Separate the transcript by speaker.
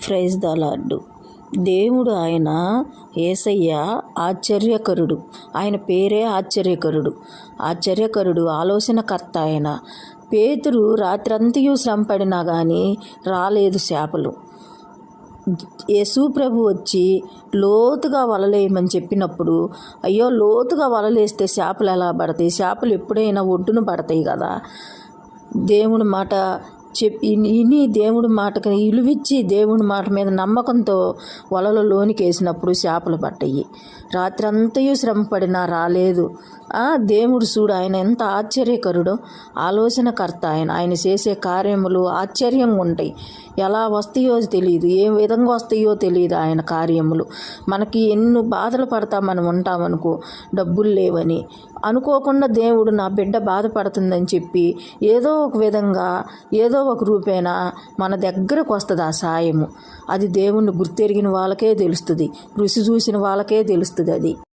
Speaker 1: Praise the lord. దేవుడు ఆయన యేసయ్య ఆశ్చర్యకరుడు. ఆయన పేరే ఆశ్చర్యకరుడు, ఆలోచనకర్త. ఆయన పేతురు రాత్రంతయు శ్రమపడినా కానీ రాలేదు చేపలు. యేసు ప్రభు వచ్చి లోతుగా వలలేయమని చెప్పినప్పుడు, అయ్యో లోతుగా వలలేస్తే చేపలు ఎలా పడతాయి? చేపలు ఎప్పుడైనా ఒడ్డున పడతాయి కదా. దేవుని మాట విని దేవుడి మాటకు ఇలువిచ్చి దేవుడి మాట మీద నమ్మకంతో వలలో లోనికి వేసినప్పుడు చేపలు పట్టాయి. రాత్రంతయు శ్రమపడినా రాలేదు. దేవుడు చూడు, ఆయన ఎంత ఆశ్చర్యకరుడో, ఆలోచనకర్త. ఆయన చేసే కార్యములు ఆశ్చర్యంగా ఉంటాయి. ఎలా వస్తాయో తెలియదు, ఏ విధంగా వస్తాయో తెలియదు ఆయన కార్యములు. మనకి ఎన్నో బాధలు పడతా మనం ఉంటామనుకో, డబ్బులు లేవని అనుకోకుండా దేవుడు నా బిడ్డ బాధపడుతుందని చెప్పి ఏదో ఒక విధంగా ఏదో ఒక రూపేణ మన దగ్గరకు వస్తుంది ఆ సాయము. అది దేవుణ్ణి గుర్తెరిగిన వాళ్ళకే తెలుస్తుంది, రుచి చూసిన వాళ్ళకే తెలుస్తుంది అది.